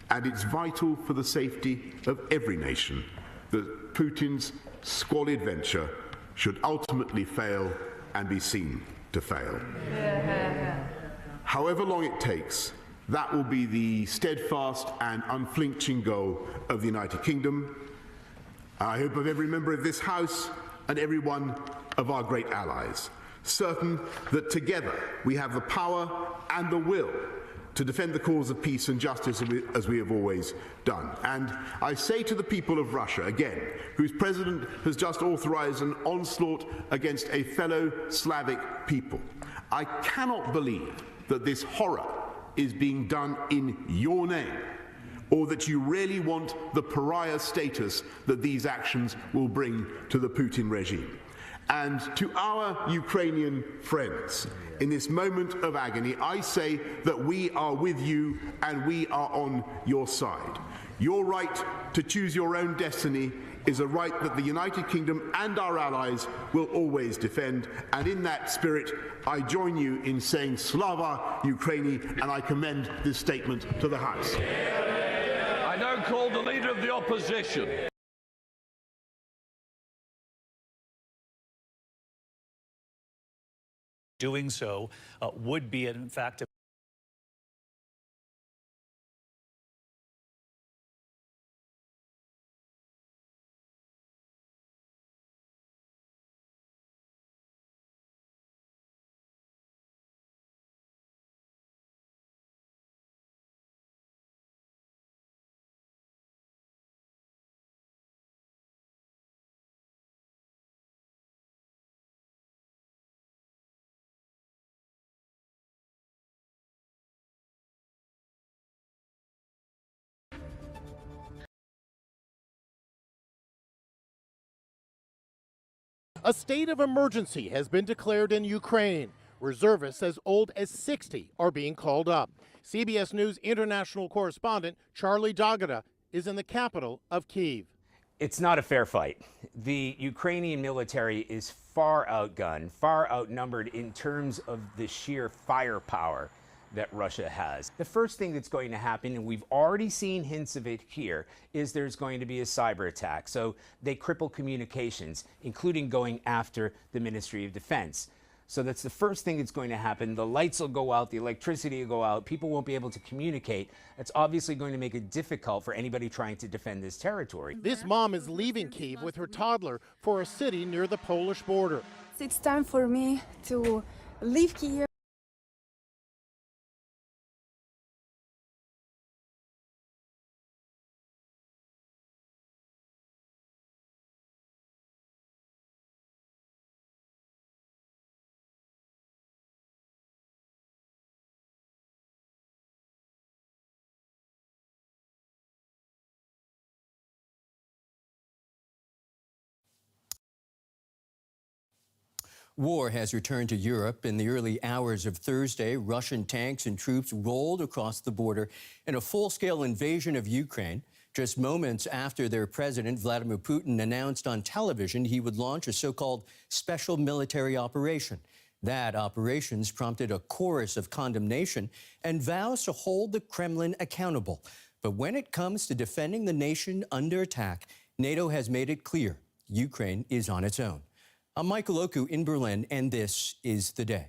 and it's vital for the safety of every nation that Putin's squalid venture should ultimately fail and be seen to fail. However long it takes, that will be the steadfast and unflinching goal of the United Kingdom. I hope of every member of this House and every one of our great allies, certain that together we have the power and the will to defend the cause of peace and justice as we have always done. And I say to the people of Russia, again, whose president has just authorized an onslaught against a fellow Slavic people, I cannot believe that this horror is being done in your name, or that you really want the pariah status that these actions will bring to the Putin regime. And to our Ukrainian friends, in this moment of agony, I say that we are with you and we are on your side. Your right to choose your own destiny is a right that the United Kingdom and our allies will always defend. And in that spirit, I join you in saying Slava Ukraini, and I commend this statement to the House. I now call the Leader of the Opposition. Doing so would be, in fact, A state of emergency has been declared in Ukraine. Reservists as old as 60 are being called up. CBS News international correspondent Charlie Dagada is in the capital of Kyiv. It's not a fair fight. The Ukrainian military is far outgunned, far outnumbered in terms of the sheer firepower that Russia has. The first thing that's going to happen, and we've already seen hints of it here, is there's going to be a cyber attack. So they cripple communications, including going after the Ministry of Defense. So that's the first thing that's going to happen. The lights will go out, the electricity will go out, people won't be able to communicate. That's obviously going to make it difficult for anybody trying to defend this territory. This mom is leaving Kyiv with her toddler for a city near the Polish border. It's time for me to leave Kyiv. War has returned to Europe. In the early hours of Thursday, Russian tanks and troops rolled across the border in a full-scale invasion of Ukraine. Just moments after their president, Vladimir Putin, announced on television he would launch a so-called special military operation. That operations prompted a chorus of condemnation and vows to hold the Kremlin accountable. But when it comes to defending the nation under attack, NATO has made it clear Ukraine is on its own. I'm Michael Oku in Berlin, and this is The Day.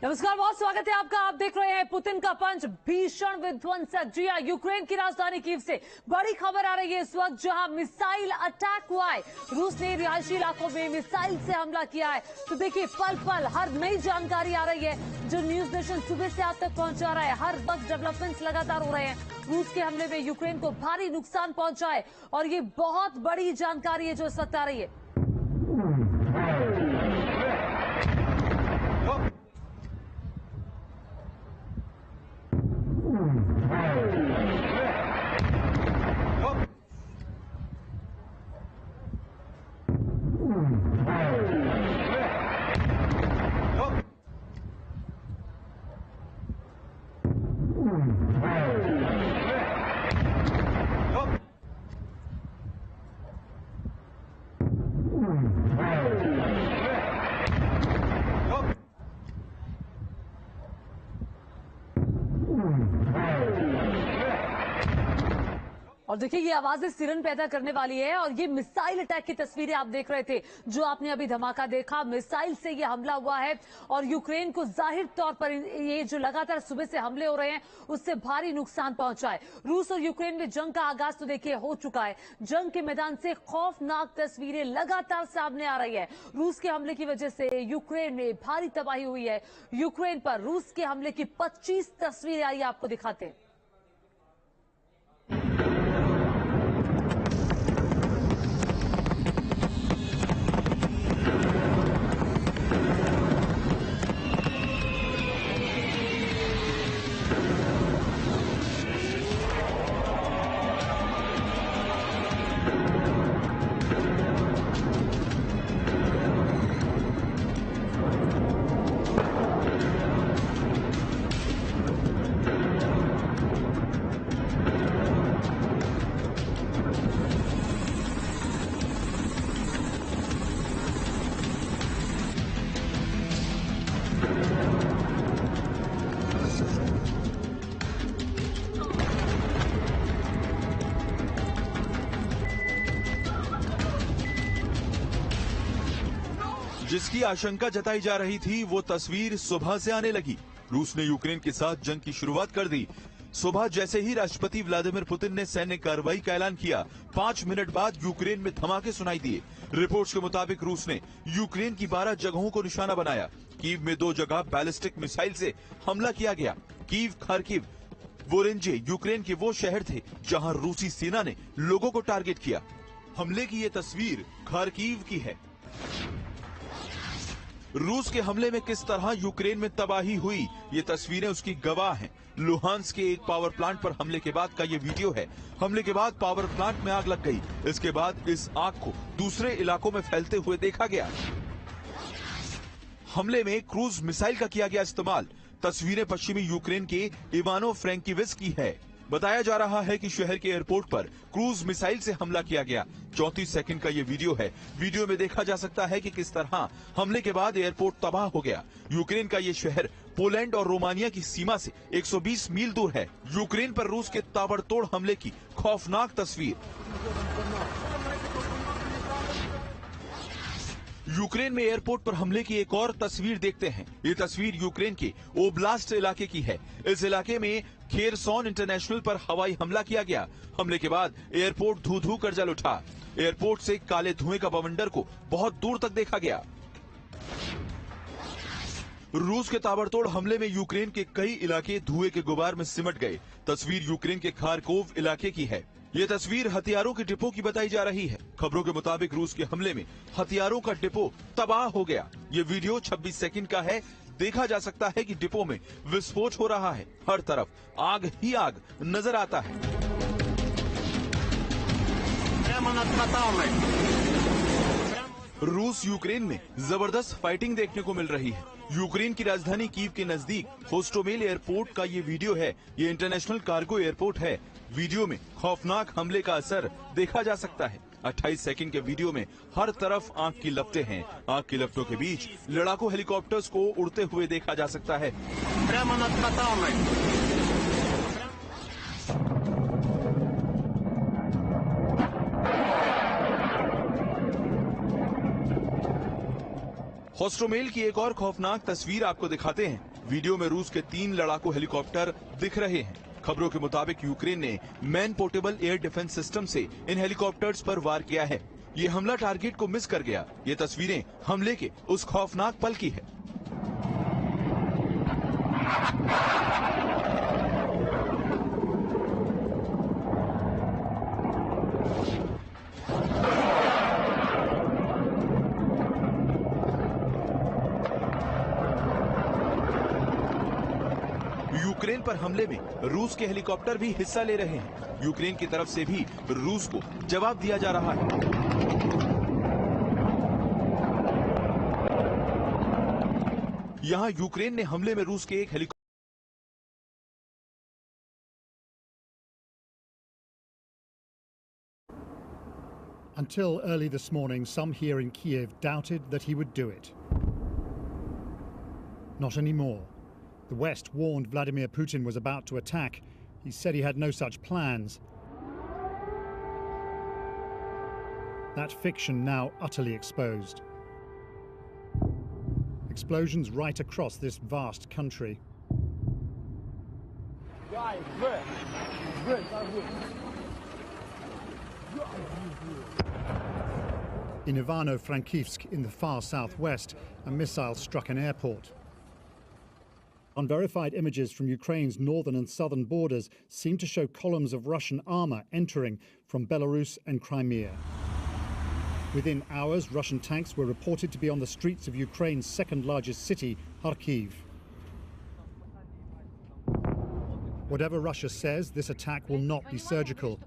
नमस्कार, बहुत स्वागत है आपका। आप देख रहे हैं Putin का पंच, भीषण विध्वंसक। जी हां, यूक्रेन की राजधानी कीव से बड़ी खबर आ रही है इस वक्त, जहां मिसाइल अटैक हुआ है। रूस ने रिहायशी इलाकों में मिसाइल से हमला किया है। तो देखिए, पल पल हर नई जानकारी आ रही है जो न्यूज नेशन सुबह से आप तक पहुंचा रहा है। हर वक्त डेवलपमेंट्स लगातार हो रहे हैं। रूस के हमले में यूक्रेन को भारी नुकसान पहुंचा है और ये बहुत बड़ी जानकारी है जो इस वक्त आ रही है। और देखिए, ये आवाजें सिरन पैदा करने वाली है और ये मिसाइल अटैक की तस्वीरें आप देख रहे थे जो आपने अभी धमाका देखा। मिसाइल से ये हमला हुआ है और यूक्रेन को जाहिर तौर पर ये जो लगातार सुबह से हमले हो रहे हैं उससे भारी नुकसान पहुंचा है। रूस और यूक्रेन में जंग का आगाज तो देखिए हो चुका है। जंग के मैदान से खौफनाक तस्वीरें लगातार सामने आ रही है। रूस के हमले की वजह से यूक्रेन में भारी तबाही हुई है। यूक्रेन पर रूस के हमले की 25 तस्वीरें आई, आपको दिखाते हैं। जिसकी आशंका जताई जा रही थी वो तस्वीर सुबह से आने लगी। रूस ने यूक्रेन के साथ जंग की शुरुआत कर दी। सुबह जैसे ही राष्ट्रपति व्लादिमीर पुतिन ने सैन्य कार्रवाई का ऐलान किया, 5 मिनट बाद यूक्रेन में धमाके सुनाई दिए। रिपोर्ट्स के मुताबिक रूस ने यूक्रेन की 12 जगहों को निशाना बनाया। कीव में 2 जगह बैलिस्टिक मिसाइल से हमला किया गया। कीव, खार्किव, वोरेंजे यूक्रेन के वो शहर थे जहां रूसी सेना ने लोगों को टारगेट किया। हमले की ये तस्वीर खार्किव की है। रूस के हमले में किस तरह यूक्रेन में तबाही हुई, ये तस्वीरें उसकी गवाह हैं। लुहांस्क के एक पावर प्लांट पर हमले के बाद का ये वीडियो है। हमले के बाद पावर प्लांट में आग लग गई। इसके बाद इस आग को दूसरे इलाकों में फैलते हुए देखा गया। हमले में क्रूज मिसाइल का किया गया इस्तेमाल। तस्वीरें पश्चिमी यूक्रेन के इवानो फ्रैंकिविस्क की है। बताया जा रहा है कि शहर के एयरपोर्ट पर क्रूज मिसाइल से हमला किया गया। 34 सेकंड का ये वीडियो है। वीडियो में देखा जा सकता है कि किस तरह हमले के बाद एयरपोर्ट तबाह हो गया। यूक्रेन का ये शहर पोलैंड और रोमानिया की सीमा से 120 मील दूर है। यूक्रेन पर रूस के ताबड़तोड़ हमले की खौफनाक तस्वीर। यूक्रेन में एयरपोर्ट पर हमले की एक और तस्वीर देखते हैं। ये तस्वीर यूक्रेन के ओब्लास्ट इलाके की है। इस इलाके में खेरसॉन इंटरनेशनल पर हवाई हमला किया गया। हमले के बाद एयरपोर्ट धू धू कर जल उठा। एयरपोर्ट से काले धुएं का बवंडर को बहुत दूर तक देखा गया। रूस के ताबड़तोड़ हमले में यूक्रेन के कई इलाके धुएं के गुबार में सिमट गए। तस्वीर यूक्रेन के खारकोव इलाके की है। ये तस्वीर हथियारों के डिपो की बताई जा रही है। खबरों के मुताबिक रूस के हमले में हथियारों का डिपो तबाह हो गया। ये वीडियो 26 सेकंड का है। देखा जा सकता है कि डिपो में विस्फोट हो रहा है। हर तरफ आग ही आग नजर आता है। रूस यूक्रेन में जबरदस्त फाइटिंग देखने को मिल रही है। यूक्रेन की राजधानी कीव के नजदीक होस्टोमेल एयरपोर्ट का ये वीडियो है। ये इंटरनेशनल कार्गो एयरपोर्ट है। वीडियो में खौफनाक हमले का असर देखा जा सकता है। 28 सेकंड के वीडियो में हर तरफ आग की लपटें हैं। आग की लपटों के बीच लड़ाकू हेलीकॉप्टर्स को उड़ते हुए देखा जा सकता है। होस्टोमेल की एक और खौफनाक तस्वीर आपको दिखाते हैं। वीडियो में रूस के 3 लड़ाकू हेलीकॉप्टर दिख रहे हैं। खबरों के मुताबिक यूक्रेन ने man portable air defence system से इन हेलीकॉप्टर्स पर वार किया है। ये हमला टारगेट को मिस कर गया। ये तस्वीरें हमले के उस खौफनाक पल की है। यूक्रेन पर हमले में रूस के हेलीकॉप्टर भी हिस्सा ले रहे हैं। यूक्रेन की तरफ से भी रूस को जवाब दिया जा रहा है। यहां यूक्रेन ने हमले में रूस के एक helicopter Until early this morning, some here in Kiev doubted that he would do it. Not anymore. The West warned Vladimir Putin was about to attack. He said he had no such plans. That fiction now utterly exposed. Explosions right across this vast country. In Ivano-Frankivsk, in the far southwest, a missile struck an airport. Unverified images from Ukraine's northern and southern borders seem to show columns of Russian armor entering from Belarus and Crimea. Within hours, Russian tanks were reported to be on the streets of Ukraine's second largest city, Kharkiv. Whatever Russia says, this attack will not be surgical.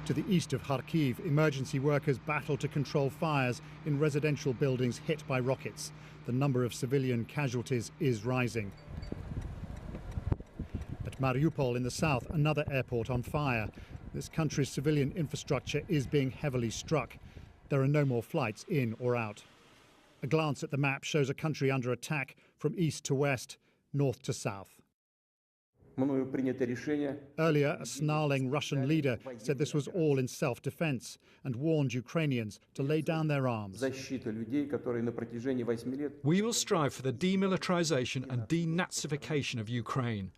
To the east of Kharkiv, emergency workers battle to control fires in residential buildings hit by rockets. The number of civilian casualties is rising. At Mariupol in the south, another airport on fire. This country's civilian infrastructure is being heavily struck. There are no more flights in or out. A glance at the map shows a country under attack from east to west, north to south. Earlier, a snarling Russian leader said this was all in self-defense and warned Ukrainians to lay down their arms. We will strive for the demilitarization and denazification of Ukraine.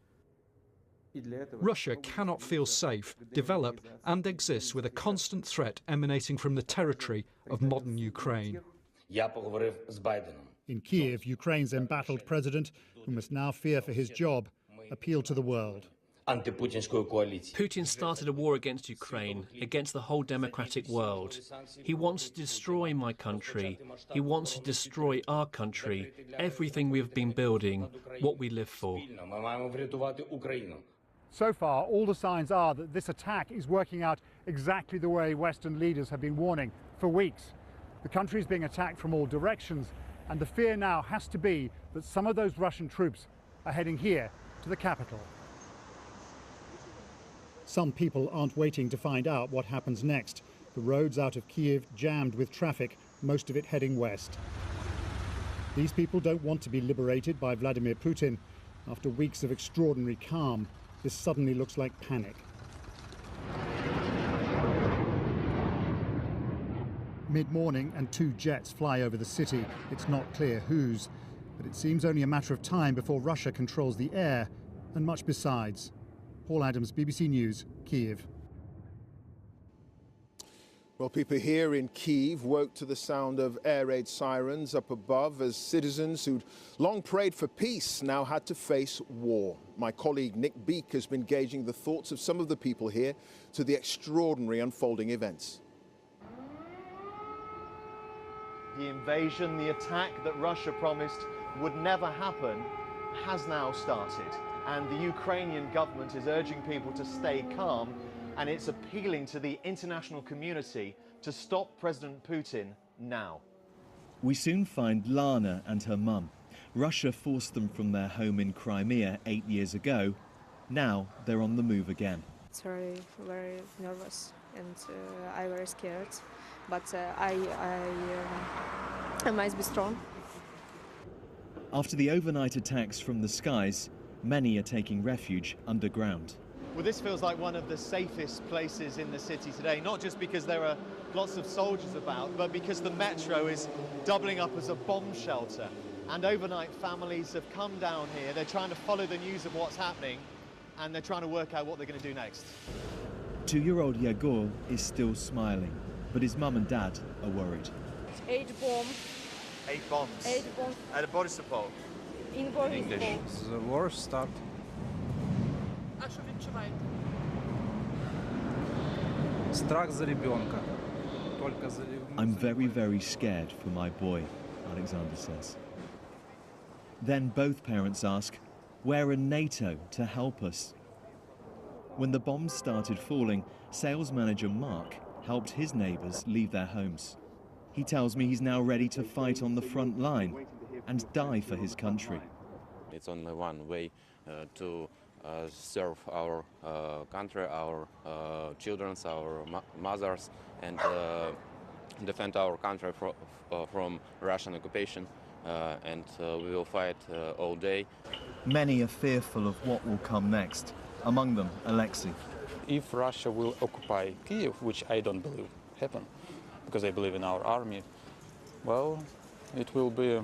Russia cannot feel safe, develop and exist with a constant threat emanating from the territory of modern Ukraine. In Kiev, Ukraine's embattled president, who must now fear for his job, appealed to the world. Putin started a war against Ukraine, against the whole democratic world. He wants to destroy my country. He wants to destroy our country, everything we have been building, what we live for. So far, all the signs are that this attack is working out exactly the way Western leaders have been warning for weeks. The country is being attacked from all directions, and the fear now has to be that some of those Russian troops are heading here to the capital. Some people aren't waiting to find out what happens next. The roads out of Kiev jammed with traffic, most of it heading west. These people don't want to be liberated by Vladimir Putin. After weeks of extraordinary calm, this suddenly looks like panic. Mid-morning and 2 jets fly over the city. It's not clear whose, but it seems only a matter of time before Russia controls the air and much besides. Paul Adams, BBC News, Kiev. Well, people here in Kyiv woke to the sound of air raid sirens up above as citizens who'd long prayed for peace now had to face war. My colleague Nick Beak has been gauging the thoughts of some of the people here to the extraordinary unfolding events. The invasion, the attack that Russia promised would never happen, has now started. And the Ukrainian government is urging people to stay calm, and it's appealing to the international community to stop President Putin now. We soon find Lana and her mum. Russia forced them from their home in Crimea 8 years ago. Now they're on the move again. It's very, very nervous, and I'm very scared. But I must be strong. After the overnight attacks from the skies, many are taking refuge underground. Well, this feels like one of the safest places in the city today, not just because there are lots of soldiers about, but because the metro is doubling up as a bomb shelter. And overnight, families have come down here. They're trying to follow the news of what's happening, and they're trying to work out what they're going to do next. 2-year-old Yegor is still smiling, but his mum and dad are worried. 8 bombs. 8 bombs? 8 bombs. At Borisopol? In Borisopol. The war started. Страх за ребенка. Только за ребенка. I'm very, very scared for my boy, Alexander says. Then both parents ask, where are NATO to help us? When the bombs started falling, sales manager Mark helped his neighbours leave their homes. He tells me he's now ready to fight on the front line and die for his country. It's only one way to serve our country, our children, our mothers, and defend our country from Russian occupation. And we will fight all day. Many are fearful of what will come next, among them Alexei. If Russia will occupy Kyiv, which I don't believe happen, because I believe in our army, well, it will be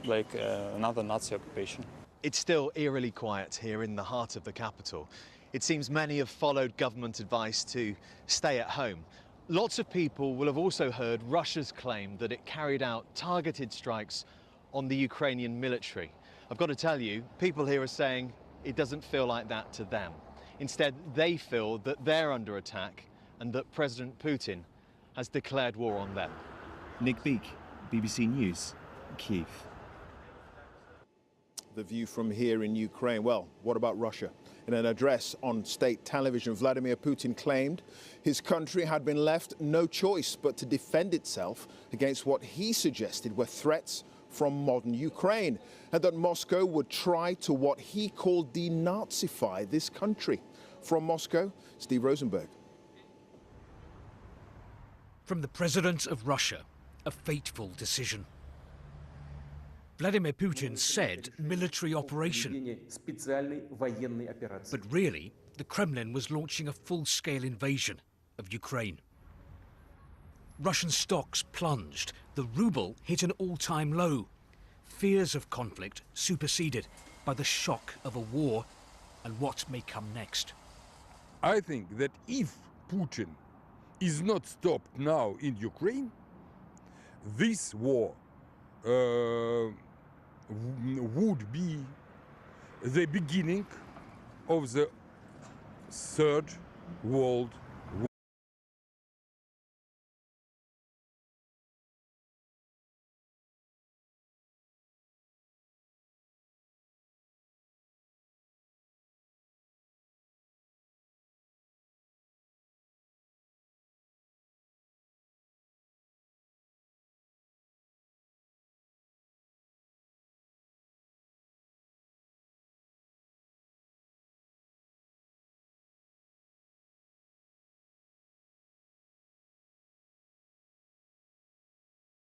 like another Nazi occupation. It's still eerily quiet here in the heart of the capital. It seems many have followed government advice to stay at home. Lots of people will have also heard Russia's claim that it carried out targeted strikes on the Ukrainian military. I've got to tell you, people here are saying it doesn't feel like that to them. Instead, they feel that they're under attack and that President Putin has declared war on them. Nick Beak, BBC News, Kyiv. The view from here in Ukraine. Well, what about Russia? In an address on state television, Vladimir Putin claimed his country had been left no choice but to defend itself against what he suggested were threats from modern Ukraine, and that Moscow would try to what he called denazify this country. From Moscow, Steve Rosenberg. From the president of Russia, a fateful decision. Vladimir Putin said military operation. But really, the Kremlin was launching a full-scale invasion of Ukraine. Russian stocks plunged. The ruble hit an all-time low. Fears of conflict superseded by the shock of a war and what may come next. I think that if Putin is not stopped now in Ukraine, this war would be the beginning of the Third World